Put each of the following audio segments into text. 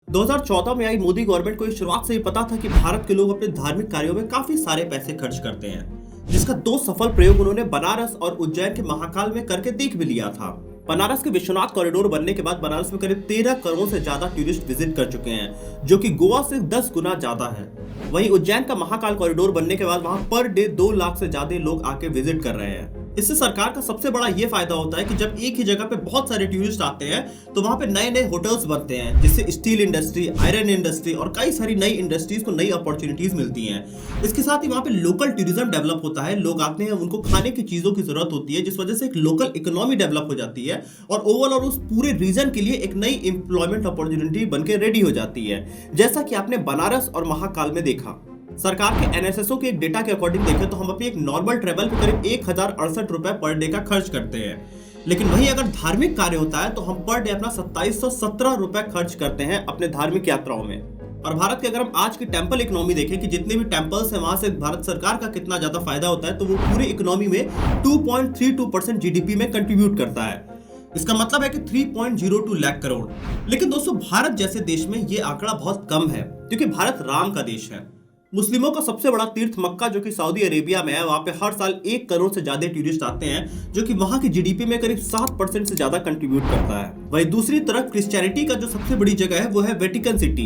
2014 में आई मोदी गवर्नमेंट को इस शुरुआत से ही पता था कि भारत के लोग अपने धार्मिक कार्यों में काफी सारे पैसे खर्च करते हैं, जिसका दो सफल प्रयोग उन्होंने बनारस और उज्जैन के महाकाल में करके देख भी लिया था। बनारस के विश्वनाथ कॉरिडोर बनने के बाद बनारस में करीब 13 करोड़ से ज्यादा टूरिस्ट विजिट कर चुके हैं, जो कि गोवा से 10 गुना ज्यादा है। वहीं उज्जैन का महाकाल कॉरिडोर बनने के बाद वहां पर डे 2 लाख से ज्यादा लोग आके विजिट कर रहे हैं। इससे सरकार का सबसे बड़ा ये फायदा होता है कि जब एक ही जगह पे बहुत सारे टूरिस्ट आते हैं तो वहां पे नए नए होटल्स बनते हैं, जिससे स्टील इंडस्ट्री, आयरन इंडस्ट्री और कई सारी नई इंडस्ट्रीज को नई अपॉर्चुनिटीज मिलती हैं। इसके साथ ही वहां पे लोकल टूरिज्म डेवलप होता है, लोग आते हैं, उनको खाने की चीजों की जरूरत होती है, जिस वजह से एक लोकल इकोनॉमी डेवलप हो जाती है और ओवरऑल उस पूरे रीजन के लिए एक नई एम्प्लॉयमेंट अपॉर्चुनिटी बनकर रेडी हो जाती है, जैसा कि आपने बनारस और महाकाल में देखा। सरकार के एनएसएसओ के एक डेटा के अकॉर्डिंग देखें तो हम अपनी एक नॉर्मल ट्रेवल पे करीब 1068 रुपए पर डे का खर्च करते हैं, लेकिन वहीं अगर धार्मिक कार्य होता है तो हम पर डे अपना 2717 रुपए खर्च करते हैं अपने धार्मिक यात्राओं में। और भारत के अगर हम आज की टेंपल इकोनॉमी देखें कि जितने भी टेंपल्स हैं वहां से भारत सरकार का कितना ज्यादा फायदा होता है, तो वो पूरी इकोनॉमी में 2.32% जीडीपी में कंट्रीब्यूट करता है। इसका मतलब है कि 3.02 लाख करोड़। लेकिन दोस्तों, भारत जैसे देश में ये आंकड़ा बहुत कम है, क्योंकि भारत राम का देश है। मुस्लिमों का सबसे बड़ा तीर्थ मक्का, जो कि सऊदी अरेबिया में है, वहां पे हर साल 1 करोड़ से ज्यादा टूरिस्ट आते हैं, जो कि वहां की जीडीपी में करीब 7% से ज्यादा कंट्रीब्यूट करता है। वहीं दूसरी तरफ क्रिश्चियनिटी का जो सबसे बड़ी जगह है वो है वेटिकन सिटी।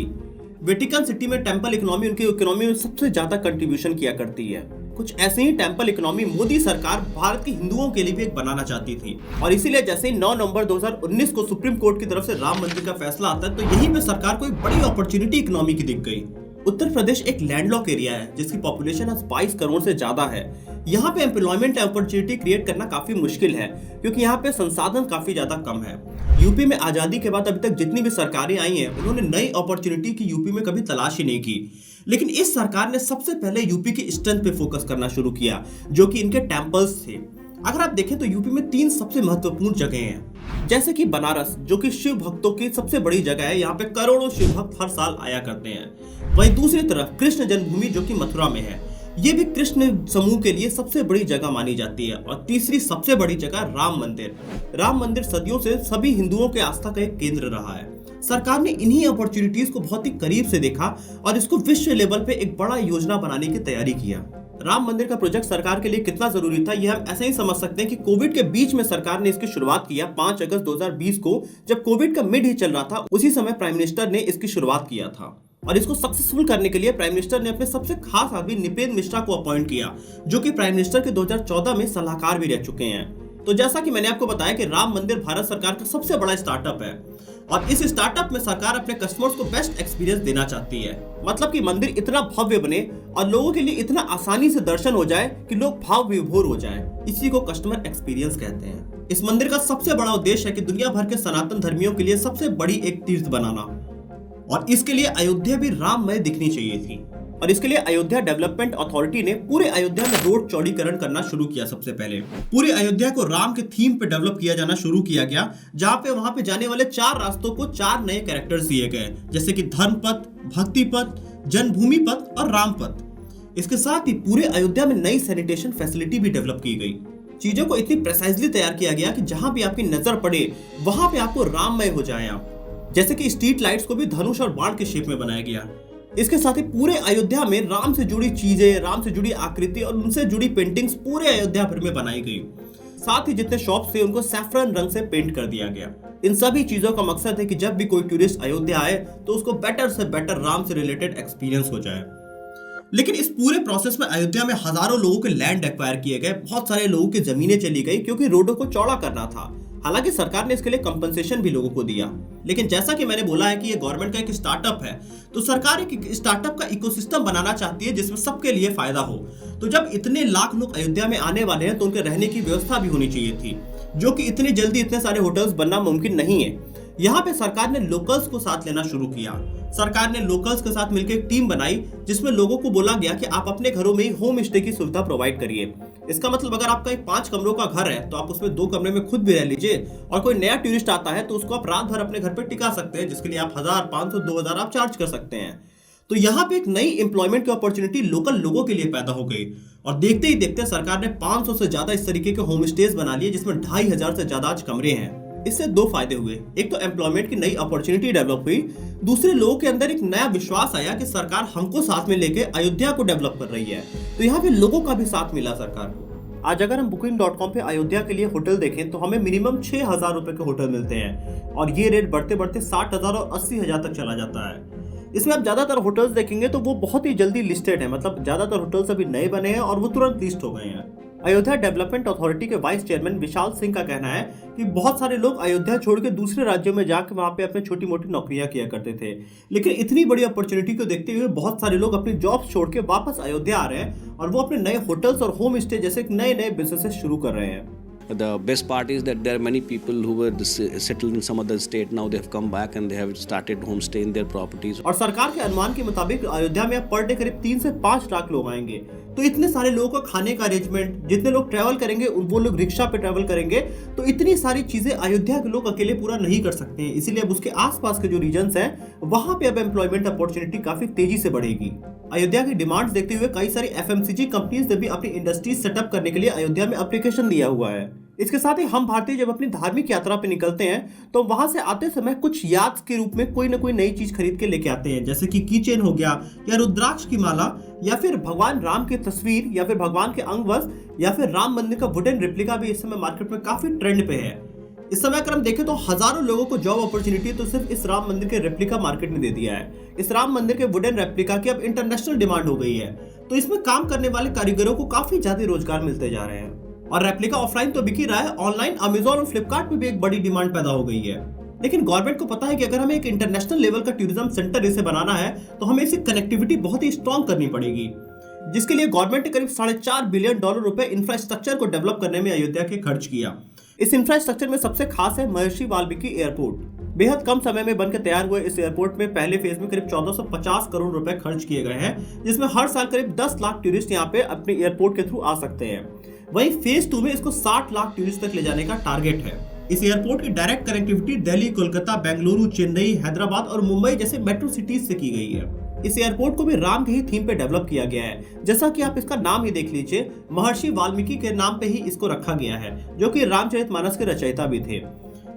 वेटिकन सिटी में टेंपल इकोनॉमी उनकी इकोनॉमी में सबसे ज्यादा कंट्रीब्यूशन किया करती है। कुछ ऐसे ही टेंपल इकोनॉमी मोदी सरकार भारत के हिंदुओं के लिए भी एक बनाना चाहती थी, और इसीलिए जैसे ही 9 नवंबर 2019 को सुप्रीम कोर्ट की तरफ से राम मंदिर का फैसला आता है, तो यहीं पे सरकार को एक बड़ी अपॉर्चुनिटी इकोनॉमी की दिख गई। उत्तर प्रदेश एक लैंडलॉक एरिया है जिसकी पॉपुलेशन 22 करोड़ से ज्यादा है। यहाँ पे एम्प्लॉयमेंट अपॉर्चुनिटी क्रिएट करना काफी मुश्किल है, क्योंकि यहाँ पे संसाधन काफी ज्यादा कम है। यूपी में आजादी के बाद अभी तक जितनी भी सरकारें आई हैं, उन्होंने नई अपॉर्चुनिटी की यूपी में कभी तलाश ही नहीं की। लेकिन इस सरकार ने सबसे पहले यूपी की स्ट्रेंथ पे फोकस करना शुरू किया, जो कि इनके टेम्पल्स थे। अगर आप देखें तो यूपी में 3 सबसे महत्वपूर्ण जगह हैं, जैसे कि बनारस, जो कि शिव भक्तों की सबसे बड़ी जगह है, यहाँ पे करोड़ों शिव भक्त हर साल आया करते हैं। वहीं दूसरी तरफ कृष्ण जन्मभूमि, जो कि मथुरा में है, ये भी कृष्ण समूह के लिए सबसे बड़ी जगह मानी जाती है। और तीसरी सबसे बड़ी जगह राम मंदिर। राम मंदिर सदियों से सभी हिंदुओं के आस्था का एक केंद्र रहा है। सरकार ने इन्हीं अपॉर्चुनिटीज को बहुत ही करीब से देखा और इसको विश्व लेवल पे एक बड़ा योजना बनाने की तैयारी किया। राम मंदिर का प्रोजेक्ट सरकार के लिए कितना जरूरी था, यह हम ऐसे ही समझ सकते हैं कि कोविड के बीच में सरकार ने इसकी शुरुआत किया। 5 अगस्त 2020 को, जब कोविड का मिड ही चल रहा था, उसी समय प्राइम मिनिस्टर ने इसकी शुरुआत किया था। और इसको सक्सेसफुल करने के लिए प्राइम मिनिस्टर ने अपने सबसे खास आदमी निपेंद्र मिश्रा को अपॉइंट किया, जो कि प्राइम मिनिस्टर के 2014 में सलाहकार भी रह चुके हैं। तो जैसा कि मैंने आपको बताया कि राम मंदिर भारत सरकार का सबसे बड़ा स्टार्टअप है, और इस स्टार्टअप में सरकार अपने कस्टमर्स को बेस्ट एक्सपीरियंस देना चाहती है। मतलब कि मंदिर इतना भव्य बने और लोगों के लिए इतना आसानी से दर्शन हो जाए कि लोग भाव विभोर हो जाए। इसी को कस्टमर एक्सपीरियंस कहते हैं। इस मंदिर का सबसे बड़ा उद्देश्य है कि दुनिया भर के सनातन धर्मियों के लिए सबसे बड़ी एक तीर्थ बनाना, और इसके लिए अयोध्या भी राममय दिखनी चाहिए थी। और इसके लिए अयोध्या डेवलपमेंट अथॉरिटी ने पूरे अयोध्या में रोड चौड़ीकरण करना शुरू किया। सबसे पहले पूरे अयोध्या को राम के थीम पे डेवलप किया जाना शुरू किया गया, जहां पे वहां पे जाने वाले 4 रास्तों को 4 नए कैरेक्टर्स दिए गए, जैसे कि धर्म पथ, भक्ति पथ, जन्मभूमि पथ और राम पथ। इसके साथ ही पूरे अयोध्या में नई सैनिटेशन फैसिलिटी भी डेवलप की गई। चीजों को इतनी प्रिसाइजली तैयार किया गया कि जहां भी आपकी नजर पड़े वहां पे आपको राममय हो जाए आप। जैसे कि स्ट्रीट लाइट्स को भी धनुष और बाण के शेप में बनाया गया। इसके साथ ही पूरे अयोध्या में राम से जुड़ी चीजें, राम से जुड़ी आकृति और उनसे जुड़ी पेंटिंग्स पूरे अयोध्या भर में बनाई गई। साथ ही जितने शॉप्स थे उनको सैफरन रंग से पेंट कर दिया गया। इन सभी चीजों का मकसद है कि जब भी कोई टूरिस्ट अयोध्या आए तो उसको बेटर से बेटर राम से रिलेटेड एक्सपीरियंस हो जाए। लेकिन इस पूरे प्रोसेस में अयोध्या में हजारों लोगों के लैंड एक्वायर किए गए, बहुत सारे लोगों की जमीनें चली गई, क्योंकि रोडों को चौड़ा करना था। हालांकि सरकार ने इसके लिए कंपनसेशन भी लोगों को दिया। लेकिन जैसा कि मैंने बोला है कि ये गवर्नमेंट का एक स्टार्टअप है, तो सरकार एक स्टार्टअप का इकोसिस्टम बनाना चाहती है जिसमें सबके लिए फायदा हो। तो जब इतने लाख लोग अयोध्या में आने वाले हैं तो उनके रहने की व्यवस्था भी होनी चाहिए थी, जो कि इतनी जल्दी इतने सारे होटल्स बनना मुमकिन नहीं है। यहाँ पे सरकार ने लोकल्स को साथ लेना शुरू किया। सरकार ने लोकल्स के साथ मिलकर एक टीम बनाई, जिसमें लोगों को बोला गया कि आप अपने घरों में ही होम स्टे की सुविधा प्रोवाइड करिए। इसका मतलब अगर आपका एक 5 कमरों का घर है तो आप उसमें 2 कमरे में खुद भी रह लीजिए, और कोई नया टूरिस्ट आता है तो उसको आप रात भर अपने घर पे टिका सकते हैं, जिसके लिए आप 1000, 500, 2000 आप चार्ज कर सकते हैं। तो यहाँ पे एक नई एम्प्लॉयमेंट की अपॉर्चुनिटी लोकल लोगों के लिए पैदा हो गई, और देखते ही देखते सरकार ने 500 से ज्यादा इस तरीके के होम स्टेज बना लिए, जिसमें 2500 से ज्यादा आज कमरे हैं। इससे दो फायदे हुए। एक तो एम्प्लॉयमेंट की नई अपॉर्चुनिटी डेवलप हुई, दूसरे लोगों के अंदर एक नया विश्वास आया कि सरकार हमको साथ में लेके अयोध्या को डेवलप कर रही है। तो यहाँ पे लोगों का भी साथ मिला सरकार को। आज अगर हम booking.com पे अयोध्या के लिए होटल देखें तो हमें मिनिमम 6,000 रुपए के होटल मिलते हैं और ये रेट बढ़ते बढ़ते 60,000 और 80,000 तक चला जाता है। इसमें आप ज्यादातर होटल्स देखेंगे तो वो बहुत ही जल्दी लिस्टेड है, मतलब ज्यादातर होटल्स अभी नए बने हैं और वो तुरंत लिस्ट हो गए हैं। अयोध्या डेवलपमेंट अथॉरिटी के वाइस चेयरमैन विशाल सिंह का कहना है कि बहुत सारे लोग अयोध्या छोड़ के दूसरे राज्यों में जाकर वहां पे अपने छोटी मोटी नौकरियां किया करते थे, लेकिन इतनी बड़ी अपॉर्चुनिटी को देखते हुए बहुत सारे लोग अपनी जॉब्स छोड़ के वापस अयोध्या आ रहे हैं और वो अपने नए होटल्स और होम स्टे जैसे नए नए बिजनेसेस शुरू कर रहे हैं। The best part is that there are many people who were settled in some other state. Now they have come back and they have started homestay in their properties. और सरकार के अनुमान के मुताबिक अयोध्या में अब पर डे करीब 3 से 5 लाख लोग आएंगे। तो इतने सारे लोगों का खाने का अरेंजमेंट, जितने लोग ट्रैवल करेंगे वो लोग रिक्शा पे ट्रैवल करेंगे, तो इतनी सारी चीजें अयोध्या के लोग अकेले पूरा नहीं कर सकते हैं। इसीलिए अब उसके आसपास के जो रीजन्स हैं वहां पे अब एम्प्लॉयमेंट अपॉर्चुनिटी काफी तेजी से बढ़ेगी। अयोध्या की डिमांड्स देखते हुए कई सारी FMCG कंपनीज ने भी अपनी इंडस्ट्रीज सेटअप करने के लिए अयोध्या में एप्लीकेशन दिया हुआ है। इसके साथ ही हम भारतीय जब अपनी धार्मिक यात्रा पे निकलते हैं तो वहां से आते समय कुछ याद के रूप में कोई ना कोई नई चीज खरीद के लेके आते हैं, जैसे कि कीचेन हो गया या रुद्राक्ष की माला या फिर भगवान राम की तस्वीर या फिर भगवान के अंगवस्त्र या फिर राम मंदिर का वुडन रेप्लिका भी इस समय मार्केट में काफी ट्रेंड पे है। इस समय अगर हम देखें तो हजारों लोगों को जॉब अपॉर्चुनिटी तो सिर्फ इस राम मंदिर के रेप्लिका मार्केट ने दे दिया है। इस राम मंदिर के वुडन रेप्लिका की अब इंटरनेशनल डिमांड हो गई है, तो इसमें काम करने वाले कारीगरों को काफी ज्यादा रोजगार मिलते जा रहे हैं। और रेप्लिका ऑफलाइन तो बिक ही रहा है, ऑनलाइन अमेजॉन और फ्लिपकार्ट पे भी एक बड़ी डिमांड पैदा हो गई है। लेकिन गवर्नमेंट को पता है कि अगर हमें एक इंटरनेशनल लेवल का टूरिज्म सेंटर इसे बनाना है तो हमें इसे कनेक्टिविटी बहुत ही स्ट्रॉन्ग करनी पड़ेगी, जिसके लिए गवर्नमेंट ने करीब $4.5 बिलियन रुपए इंफ्रास्ट्रक्चर को डेवलप करने में अयोध्या के खर्च किया। इस इंफ्रास्ट्रक्चर में सबसे खास है महर्षि वाल्मीकि एयरपोर्ट। बेहद कम समय में बनकर तैयार हुए इस एयरपोर्ट में पहले फेज में करीब 1450 करोड़ रुपए खर्च किए गए हैं, जिसमें हर साल करीब 10 लाख टूरिस्ट यहाँ पे अपने एयरपोर्ट के थ्रू आ सकते हैं। वहीं फेज 2 में इसको 60 लाख टूरिस्ट तक ले जाने का टारगेट है। इस एयरपोर्ट की डायरेक्ट कनेक्टिविटी दिल्ली, कोलकाता, बेंगलुरु, चेन्नई, हैदराबाद और मुंबई जैसे मेट्रो सिटीज से की गई है। इस एयरपोर्ट को भी राम के ही थीम पे डेवलप किया गया है, जैसा कि आप इसका नाम ही देख लीजिए, महर्षि वाल्मीकि के नाम पे ही इसको रखा गया है, जो कि रामचरितमानस के रचयिता भी थे।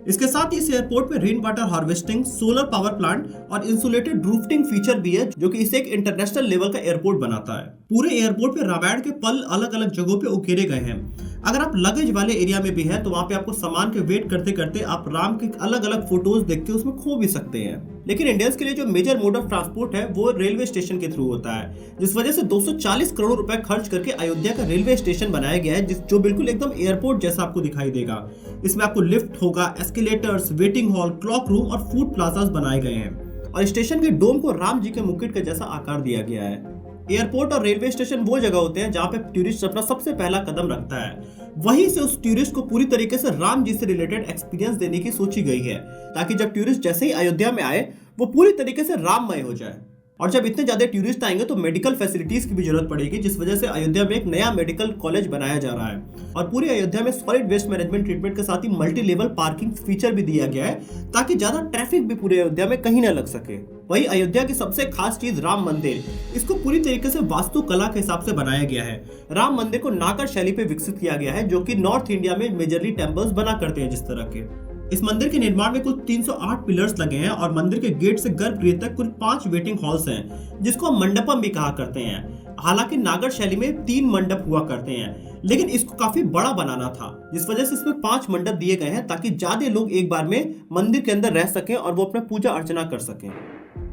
इसके साथ ही इस एयरपोर्ट पे rain water harvesting, solar power plant और इंसुलेटेड रूफटिंग फीचर भी है, जो कि इसे एक इंटरनेशनल लेवल का एयरपोर्ट बनाता है। पूरे एयरपोर्ट पे रामायण के पल अलग अलग जगहों पे उकेरे गए हैं। अगर आप लगेज वाले एरिया में भी हैं तो वहां पे आपको सामान के वेट करते करते आप राम के अलग अलग फोटोज देख के उसमें खो भी सकते हैं। लेकिन इंडियंस के लिए जो मेजर मोड ऑफ ट्रांसपोर्ट है वो रेलवे स्टेशन के थ्रू होता है, जिस वजह से 240 करोड़ रुपए खर्च करके अयोध्या का रेलवे स्टेशन बनाया गया है, जो बिल्कुल एकदम एयरपोर्ट जैसा आपको दिखाई देगा। इसमें आपको लिफ्ट होगा, escalators, waiting hall, clock room और फूड प्लाजास बनाए गए हैं और स्टेशन के डोम को राम जी के मुकुट के जैसा आकार दिया गया है। एयरपोर्ट और रेलवे स्टेशन वो जगह होते हैं जहाँ पे टूरिस्ट अपना सबसे पहला कदम रखता है। वहीं से उस टूरिस्ट को पूरी तरीके से राम जी से रिलेटेड एक्सपीरियंस देने की सोची गई है, ताकि जब टूरिस्ट जैसे ही अयोध्या में आए वो पूरी तरीके से राममय हो जाए। और जब इतने ज्यादा टूरिस्ट आएंगे तो मेडिकल फैसिलिटीज की भी जरूरत पड़ेगी, जिस वजह से अयोध्या में एक नया मेडिकल कॉलेज बनाया जा रहा है और पूरी अयोध्या में सॉलिड वेस्ट मैनेजमेंट ट्रीटमेंट के साथ ही मल्टी लेवल पार्किंग फीचर भी दिया गया है, ताकि ज्यादा ट्रैफिक भी पूरे अयोध्या में कहीं न लग सके। वही अयोध्या की सबसे खास चीज राम मंदिर, इसको पूरी तरीके से वास्तुकला के हिसाब से बनाया गया है। राम मंदिर को नागर शैली पे विकसित किया गया है, जो कि नॉर्थ इंडिया में मेजरली टेम्पल्स बना करते हैं जिस तरह के। इस मंदिर के निर्माण में कुल 308 पिलर्स लगे हैं और मंदिर के गेट से गर्भगृह तक कुल 5 वेटिंग हॉल्स हैं, जिसको हम मंडपम भी कहा करते हैं। हालांकि नागर शैली में 3 मंडप हुआ करते हैं, लेकिन इसको काफी बड़ा बनाना था, जिस वजह से इसमें 5 मंडप दिए गए हैं, ताकि ज्यादा लोग एक बार में मंदिर के अंदर रह सकें और वो अपना पूजा अर्चना कर सकें।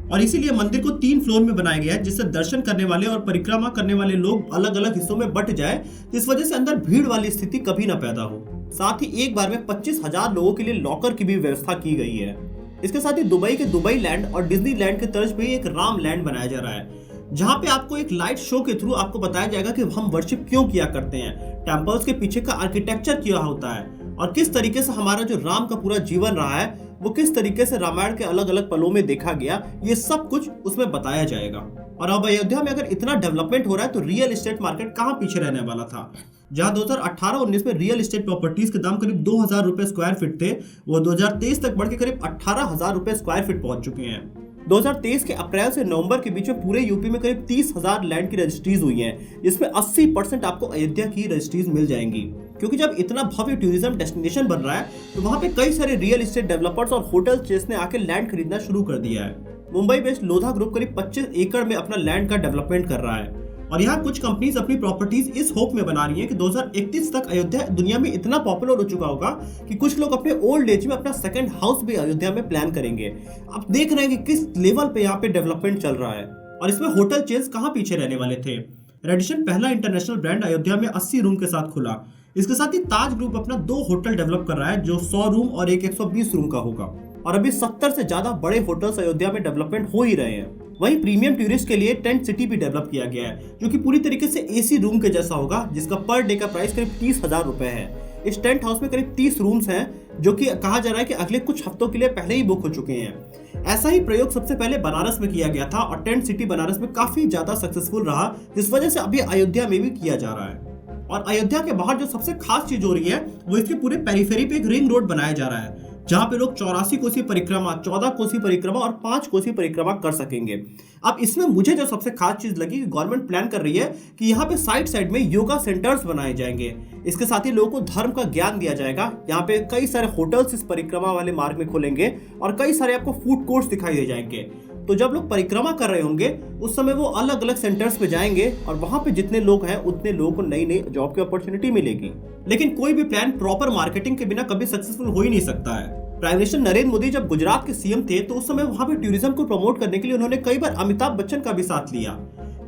और इसीलिए मंदिर को 3 फ्लोर में बनाया गया है, जिससे दर्शन करने वाले और परिक्रमा करने वाले लोग अलग अलग हिस्सों में बंट जाए, जिस वजह से अंदर भीड़ वाली स्थिति कभी न पैदा हो। साथ ही एक बार में 25,000 लोगों के लिए लॉकर की भी व्यवस्था की गई है। इसके साथ ही दुबई के दुबई लैंड और डिज्नी लैंड के तर्ज पे एक राम लैंड बनाया जा रहा है, जहां पे आपको एक लाइट शो के थ्रू आपको बताया जाएगा कि हम वर्शिप क्यों किया करते हैं, टेम्पल्स के पीछे का आर्किटेक्चर क्या होता है और किस तरीके से हमारा जो राम का पूरा जीवन रहा है वो किस तरीके से रामायण के अलग अलग पलों में देखा गया, ये सब कुछ उसमें बताया जाएगा। और अब अयोध्या में अगर इतना डेवलपमेंट हो रहा है तो रियल एस्टेट मार्केट कहाँ पीछे रहने वाला था। जहां 2018-19 में रियल एस्टेट प्रॉपर्टीज के दाम करीब 2,000 रुपए स्क्वायर फीट थे, वो 2023 तक बढ़ के करीब 18,000 रुपए स्क्वायर फीट पहुंच चुके हैं। 2023 के अप्रैल से नवंबर के बीच में पूरे यूपी में करीब 30,000 लैंड की रजिस्ट्रीज हुई हैं, जिसमें 80% आपको अयोध्या की रजिस्ट्रीज मिल जाएंगी, क्योंकि जब इतना भव्य टूरिज्म डेस्टिनेशन बन रहा है तो वहां पे कई सारे रियल एस्टेट डेवलपर्स और होटल चेन्स ने आके लैंड खरीदना शुरू कर दिया है। मुंबई बेस्ड लोधा ग्रुप करीब 25 एकड़ में अपना लैंड का डेवलपमेंट कर रहा है और यहाँ कुछ कंपनीज अपनी प्रॉपर्टीज इस होप में बना रही हैं कि 2031 तक अयोध्या दुनिया में इतना पॉपुलर हो चुका होगा कि कुछ लोग अपने ओल्ड एज में अपना सेकंड हाउस भी अयोध्या में प्लान करेंगे। आप देख रहे हैं कि किस लेवल पे यहाँ पे डेवलपमेंट चल रहा है और इसमें होटल चेन्स कहाँ पीछे रहने वाले थे। रेडिसन पहला इंटरनेशनल ब्रांड अयोध्या में 80 रूम के साथ खुला। इसके साथ ही ताज ग्रुप अपना 2 होटल डेवलप कर रहा है जो 100 रूम और एक 120 रूम का होगा और अभी 70 से ज्यादा बड़े होटल्स अयोध्या में डेवलपमेंट हो ही रहे हैं। वहीं प्रीमियम टूरिस्ट के लिए टेंट सिटी भी डेवलप किया गया है जो कि पूरी तरीके से एसी रूम के जैसा होगा, जिसका पर डे का प्राइस करीब 30,000 रुपए है। इस टेंट हाउस में करीब 30 रूम्स हैं जो कि कहा जा रहा है कि अगले कुछ हफ्तों के लिए पहले ही बुक हो चुके हैं। ऐसा ही प्रयोग सबसे पहले बनारस में किया गया था और टेंट सिटी बनारस में काफी ज्यादा सक्सेसफुल रहा, जिस वजह से अभी अयोध्या में भी किया जा रहा है। और अयोध्या के बाहर जो सबसे खास चीज हो रही है वो इसके पूरे पेरिफेरी पे एक रिंग रोड बनाया जा रहा है जहां पे लोग 84 कोसी परिक्रमा, 14 कोसी परिक्रमा और 5 कोसी परिक्रमा कर सकेंगे। अब इसमें मुझे जो सबसे खास चीज लगी कि गवर्नमेंट प्लान कर रही है कि यहाँ पे साइड साइड में योगा सेंटर्स बनाए जाएंगे। इसके साथ ही लोगों को धर्म का ज्ञान दिया जाएगा। यहाँ पे कई सारे होटल्स इस परिक्रमा वाले मार्ग में खुलेंगे और कई सारे आपको फूड कोर्ट्स दिखाई दे जाएंगे। तो जब लोग परिक्रमा कर रहे होंगे उस समय वो अलग अलग सेंटर्स पे जाएंगे और वहां पे जितने लोग हैं उतने लोगों को नई नई जॉब की अपॉर्चुनिटी मिलेगी। लेकिन कोई भी प्लान प्रॉपर मार्केटिंग के बिना कभी सक्सेसफुल हो ही नहीं सकता है। प्राइम मिनिस्टर नरेंद्र मोदी जब गुजरात के सीएम थे तो उस समय वहां पे टूरिज्म को प्रमोट करने के लिए उन्होंने कई बार अमिताभ बच्चन का भी साथ लिया।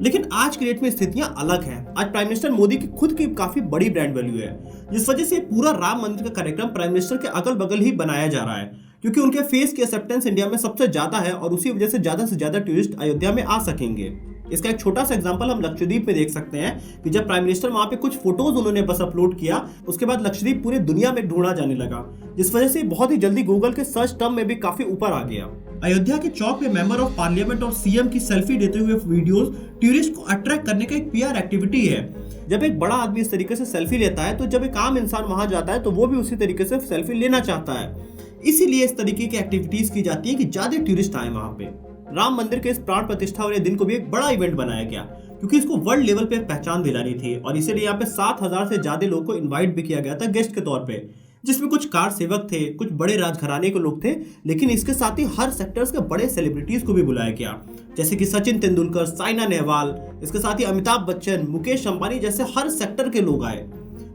लेकिन आज की डेट में स्थितियां अलग हैं। आज प्राइम मिनिस्टर मोदी की खुद की काफी बड़ी ब्रांड वैल्यू है, जिस वजह से पूरा राम मंदिर का कार्यक्रम प्राइम मिनिस्टर के अगल बगल ही बनाया जा रहा है, क्योंकि उनके फेस की एक्सेप्टेंस इंडिया में सबसे ज्यादा है और उसी वजह से ज्यादा टूरिस्ट अयोध्या में आ सकेंगे। इसका एक छोटा सा एग्जांपल हम लक्षद्वीप में देख सकते हैं कि जब प्राइम मिनिस्टर वहां पे कुछ फोटोज उन्होंने बस अपलोड किया, उसके बाद लक्षद्वीप पूरी दुनिया में ढूंढा जाने लगा, जिस वजह से बहुत ही जल्दी गूगल के सर्च टर्म में भी काफी ऊपर आ गया। अयोध्या के चौक पे मेंबर ऑफ पार्लियामेंट और सीएम की सेल्फी देते हुए वीडियोस टूरिस्ट को अट्रैक्ट करने का एक पीआर एक्टिविटी है। जब एक बड़ा आदमी इस तरीके से सेल्फी लेता है तो जब एक आम इंसान वहां जाता है तो वो भी उसी तरीके से सेल्फी लेना चाहता है। इसीलिए इस तरीके की एक्टिविटीज की जाती है कि ज्यादा टूरिस्ट आए वहां पे। राम मंदिर के इस प्राण प्रतिष्ठा वाले दिन को भी एक बड़ा इवेंट बनाया गया क्योंकि इसको वर्ल्ड लेवल पे पहचान दिलानी थी और इसीलिए यहाँ पे 7,000 से ज्यादा लोगों को इनवाइट भी किया गया था गेस्ट के तौर पे, जिसमें कुछ कार सेवक थे, कुछ बड़े राजघराने के लोग थे, लेकिन इसके साथ ही हर सेक्टर्स के बड़े सेलिब्रिटीज को भी बुलाया गया, जैसे कि सचिन तेंदुलकर, साइना नेहवाल, इसके साथ ही अमिताभ बच्चन, मुकेश अंबानी जैसे हर सेक्टर के लोग आए,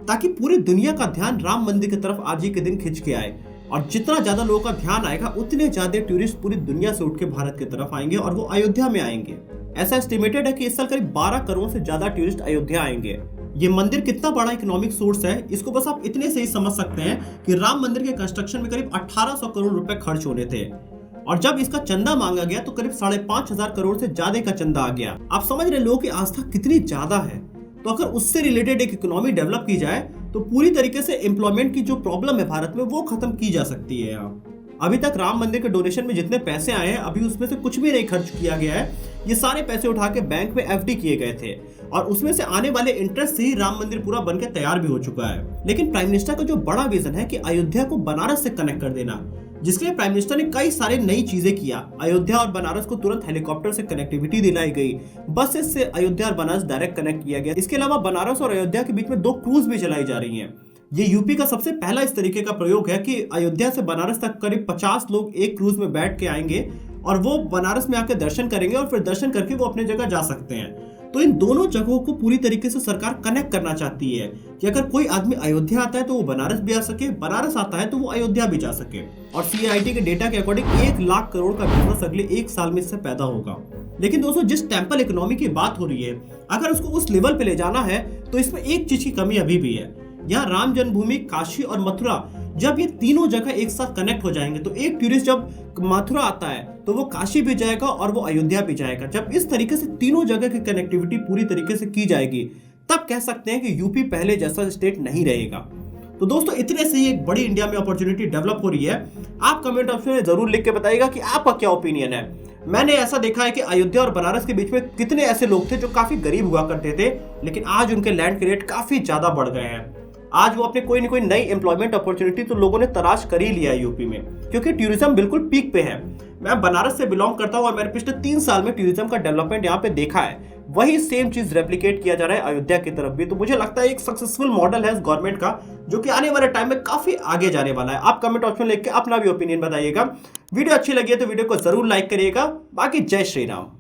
ताकि पूरी दुनिया का ध्यान राम मंदिर की तरफ आज ही के दिन खिंच के आए। और जितना ज्यादा लोगों का ध्यान आएगा उतने ज्यादा टूरिस्ट पूरी दुनिया से उठ के भारत की तरफ आएंगे और वो अयोध्या में आएंगे। ऐसा एस्टिमेटेड है कि इस साल करीब 12 करोड़ से ज्यादा टूरिस्ट अयोध्या आएंगे। ये मंदिर कितना बड़ा इकोनॉमिक सोर्स है इसको बस आप इतने से ही समझ सकते हैं कि राम मंदिर के कंस्ट्रक्शन में करीब 1800 करोड़ रुपए खर्च होने थे और जब इसका चंदा मांगा गया तो करीब 5,500 करोड़ से ज्यादा का चंदा आ गया। आप समझ रहे लोगों की आस्था कितनी ज्यादा है। तो अगर उससे रिलेटेड एक इकोनॉमी डेवलप की जाए तो पूरी तरीके से एम्प्लॉयमेंट की जो प्रॉब्लम है भारत में वो खत्म की जा सकती है। अभी तक राम मंदिर के डोनेशन में जितने पैसे आए हैं अभी उसमें से कुछ भी नहीं खर्च किया गया है। ये सारे पैसे उठा के बैंक में एफडी किए गए थे और उसमें से आने वाले इंटरेस्ट से ही राम मंदिर पूरा बनकर तैयार भी हो चुका है। लेकिन प्राइम मिनिस्टर का जो बड़ा विजन है कि अयोध्या को बनारस से कनेक्ट कर देना, जिसके लिए प्राइम मिनिस्टर ने कई सारे नई चीजें किया। अयोध्या और बनारस को तुरंत हेलीकॉप्टर से कनेक्टिविटी दिलाई गई, बसेस से अयोध्या और बनारस डायरेक्ट कनेक्ट किया गया। इसके अलावा बनारस और अयोध्या के बीच में 2 क्रूज भी चलाई जा रही हैं। ये यूपी का सबसे पहला इस तरीके का प्रयोग है कि अयोध्या से बनारस तक करीब 50 लोग एक क्रूज में बैठ के आएंगे और वो बनारस में आकर दर्शन करेंगे और फिर दर्शन करके वो अपने जगह जा सकते हैं। तो इन दोनों जगहों को पूरी तरीके से सरकार कनेक्ट करना चाहती है कि अगर कोई आदमी अयोध्या आता है तो वो बनारस भी आ सके, बनारस आता है तो वो अयोध्या भी जा सके। और CIT के डेटा के अकॉर्डिंग 1 लाख करोड़ का बिजनेस अगले 1 साल में इससे पैदा होगा। लेकिन दोस्तों जिस टेम्पल इकोनॉमी की बात हो रही है, अगर उसको उस लेवल पे ले जाना है तो इसमें एक चीज की कमी अभी भी है। यहाँ राम जन्मभूमि, काशी और मथुरा, जब ये तीनों जगह एक साथ कनेक्ट हो जाएंगे तो एक टूरिस्ट जब मथुरा आता है तो वो काशी भी जाएगा और वो अयोध्या भी जाएगा। जब इस तरीके से तीनों जगह की कनेक्टिविटी पूरी तरीके से की जाएगी तब कह सकते हैं कि यूपी पहले जैसा स्टेट नहीं रहेगा। तो दोस्तों इतने से ही एक बड़ी इंडिया में अपॉर्चुनिटी डेवलप हो रही है। आप कमेंट ऑप्शन में जरूर लिख के बताइएगा कि आपका क्या ओपिनियन है। मैंने ऐसा देखा है कि अयोध्या और बनारस के बीच में कितने ऐसे लोग थे जो काफी गरीब हुआ करते थे, लेकिन आज उनके लैंड के रेट काफी ज्यादा बढ़ गए हैं। आज वो अपने कोई न कोई नई एम्प्लॉयमेंट अपॉर्चुनिटी तो लोगों ने तलाश कर ही लिया है यूपी में, क्योंकि टूरिज्म बिल्कुल पीक पे है। मैं बनारस से बिलोंग करता हूं और मैंने पिछले 3 साल में टूरिज्म का डेवलपमेंट यहाँ पे देखा है। वही सेम चीज रेप्लिकेट किया जा रहा है अयोध्या की तरफ भी। तो मुझे लगता है एक सक्सेसफुल मॉडल है इस गवर्नमेंट का, जो कि आने वाले टाइम में काफी आगे जाने वाला है। आप कमेंट ऑप्शन लिख के अपना भी ओपिनियन बताइएगा। वीडियो अच्छी लगी है तो वीडियो को जरूर लाइक करिएगा। बाकी जय श्री राम।